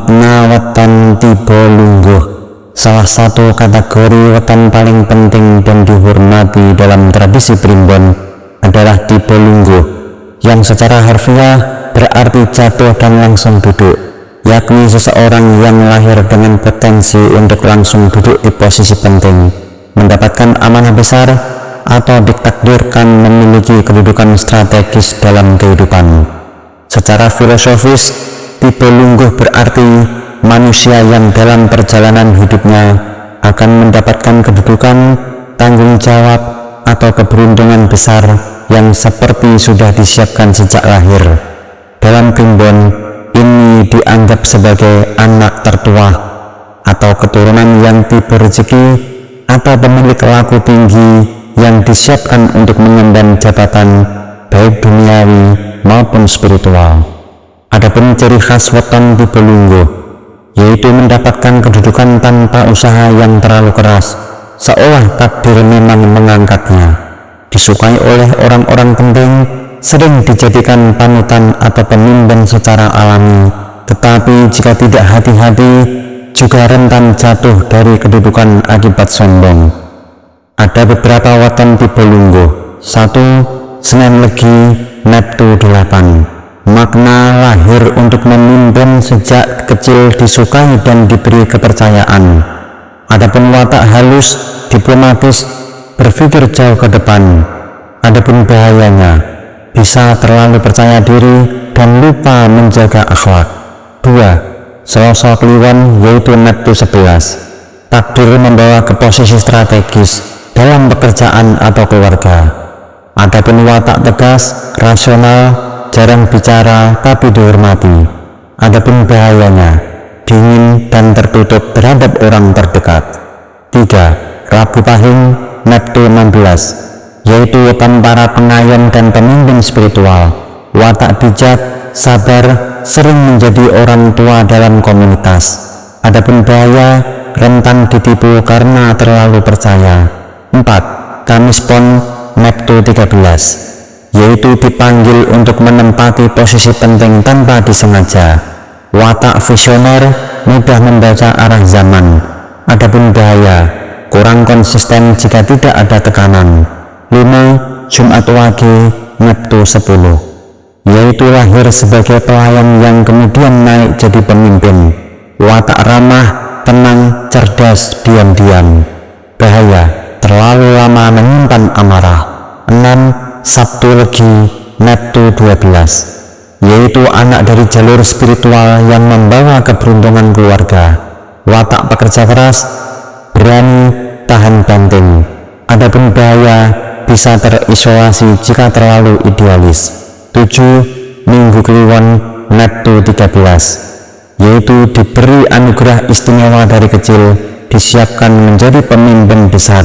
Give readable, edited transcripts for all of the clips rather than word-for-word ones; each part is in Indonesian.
Makna weton tiba lungguh. Salah satu kategori weton paling penting dan dihormati dalam tradisi primbon adalah tiba lungguh, yang secara harfiah berarti jatuh dan langsung duduk, yakni seseorang yang lahir dengan potensi untuk langsung duduk di posisi penting, mendapatkan amanah besar, atau ditakdirkan memiliki kedudukan strategis dalam kehidupan. Secara filosofis, tiba lungguh berarti manusia yang dalam perjalanan hidupnya akan mendapatkan kedudukan, tanggung jawab, atau keberuntungan besar yang seperti sudah disiapkan sejak lahir. Dalam primbon, ini dianggap sebagai anak tertua, atau keturunan yang tiba rezeki, atau pemilik laku tinggi yang disiapkan untuk mengemban jabatan baik duniawi maupun spiritual. Adapun ciri khas weton tiba lungguh, yaitu mendapatkan kedudukan tanpa usaha yang terlalu keras, seolah takdir memang mengangkatnya, disukai oleh orang-orang penting, sering dijadikan panutan atau pemimpin secara alami, tetapi jika tidak hati-hati juga rentan jatuh dari kedudukan akibat sombong. Ada beberapa weton tiba lungguh. 1. Senen Legi, Neptu 8. Makna lahir untuk memimpin sejak kecil, disukai dan diberi kepercayaan. Adapun watak halus, diplomatis, berpikir jauh ke depan. Adapun bahayanya, bisa terlalu percaya diri dan lupa menjaga akhlak. 2. Sosok Kliwon, yaitu Neptu 11. Takdir membawa ke posisi strategis dalam pekerjaan atau keluarga. Adapun watak tegas, rasional, jarang bicara tapi dihormati. Adapun bahayanya, dingin dan tertutup terhadap orang terdekat. 3. Rabu Pahing, Neptu 16, yaitu weton para pengayom dan pemimpin spiritual. Watak bijak, sabar, sering menjadi orang tua dalam komunitas. Adapun bahaya, rentan ditipu karena terlalu percaya. 4. Kamis Pon, Neptu 13, yaitu dipanggil untuk menempati posisi penting tanpa disengaja. Watak visioner, mudah membaca arah zaman. Adapun bahaya, kurang konsisten jika tidak ada tekanan. 5. Jumat Wage, Neptu 10, yaitu lahir sebagai pelayan yang kemudian naik jadi pemimpin. Watak ramah, tenang, cerdas, diam-diam. Bahaya, terlalu lama menyimpan amarah. 6. Sabtu Legi, Neptu 12, yaitu anak dari jalur spiritual yang membawa keberuntungan keluarga. Watak pekerja keras, berani, tahan banting. Adapun bahaya, bisa terisolasi jika terlalu idealis. 7. Minggu Kliwon, Neptu 13, yaitu diberi anugerah istimewa dari kecil, disiapkan menjadi pemimpin besar.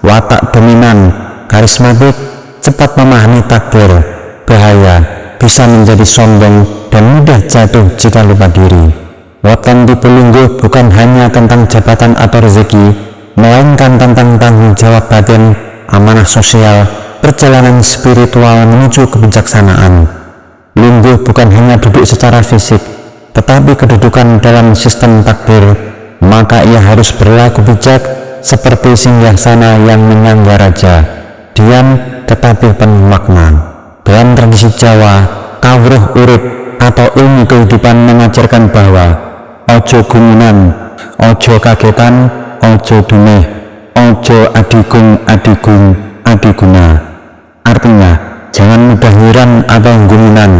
Watak dominan, karismatik, cepat memahami takdir. Bahaya, bisa menjadi sombong dan mudah jatuh jika lupa diri. Weton tiba lungguh bukan hanya tentang jabatan atau rezeki, melainkan tentang tanggung jawab batin, amanah sosial, perjalanan spiritual menuju kebijaksanaan. Lungguh bukan hanya duduk secara fisik, tetapi kedudukan dalam sistem takdir, maka ia harus berlaku bijak seperti singgasana yang menyangga raja, diam tetapi penuh makna. Dalam tradisi Jawa, kawruh urip atau ilmu kehidupan mengajarkan bahwa ojo gumunan, ojo kagetan, ojo dumeh, ojo adigung adiguna. Artinya, jangan mudah heran atau gumunan,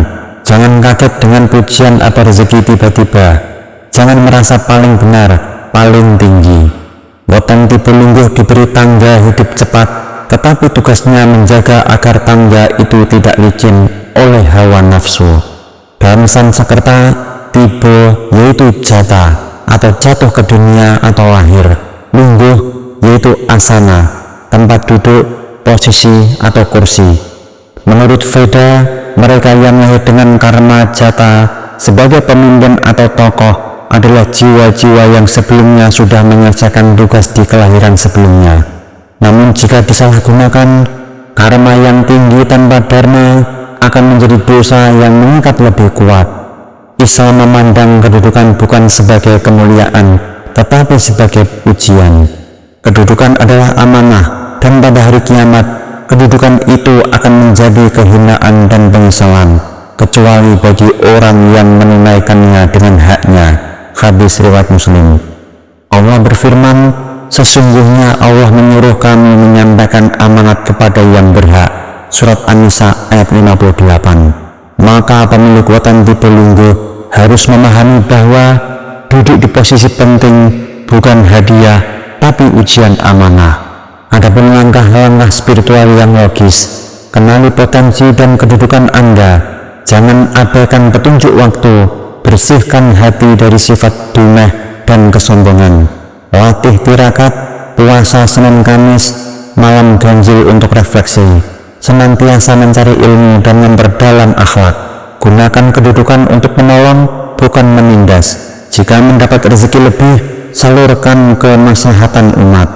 jangan kaget dengan pujian atau rezeki tiba-tiba, jangan merasa paling benar, paling tinggi. Weton tiba lungguh diberi tangga hidup cepat, tetapi tugasnya menjaga agar tangga itu tidak licin oleh hawa nafsu. Dalam Sanskerta, tiba yaitu jata atau jatuh ke dunia atau lahir. Lungguh yaitu asana, tempat duduk, posisi atau kursi. Menurut Veda, mereka yang lahir dengan karma jata sebagai pemimpin atau tokoh adalah jiwa-jiwa yang sebelumnya sudah menyelesaikan tugas di kelahiran sebelumnya. Namun jika disalahgunakan, karma yang tinggi tanpa dharma akan menjadi dosa yang mengikat lebih kuat. Islam memandang kedudukan bukan sebagai kemuliaan, tetapi sebagai ujian. Kedudukan adalah amanah, dan pada hari kiamat, kedudukan itu akan menjadi kehinaan dan penyesalan, kecuali bagi orang yang menunaikannya dengan haknya. Hadis riwayat Muslim. Allah berfirman, sesungguhnya Allah menyuruh kami menyampaikan amanat kepada yang berhak. Surat An-Nisa ayat 58. Maka pemilik watan tipe Lungguh harus memahami bahwa duduk di posisi penting bukan hadiah, tapi ujian amanah. Adapun langkah-langkah spiritual yang logis, kenali potensi dan kedudukan Anda. Jangan abaikan petunjuk waktu, bersihkan hati dari sifat dumeh dan kesombongan. Latih tirakat, puasa Senin Kamis, malam ganjil untuk refleksi. Senantiasa mencari ilmu dan memperdalam akhlak. Gunakan kedudukan untuk menolong, bukan menindas. Jika mendapat rezeki lebih, salurkan kemaslahatan umat.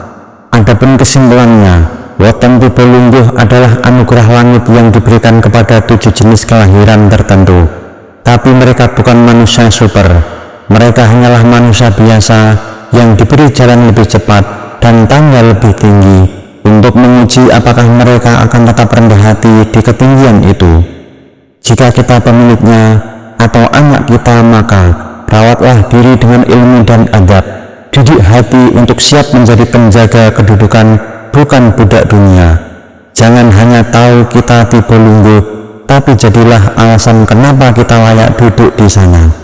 Adapun kesimpulannya, watan tipe Lungguh adalah anugerah langit yang diberikan kepada 7 jenis kelahiran tertentu. Tapi mereka bukan manusia super. Mereka hanyalah manusia biasa yang diberi jalan lebih cepat dan tangga lebih tinggi untuk menguji apakah mereka akan tetap rendah hati di ketinggian itu. Jika kita pemiliknya atau anak kita, maka rawatlah diri dengan ilmu dan adab. Didik hati untuk siap menjadi penjaga kedudukan, bukan budak dunia. Jangan hanya tahu kita tipe Lungguh, tapi jadilah alasan kenapa kita layak duduk di sana.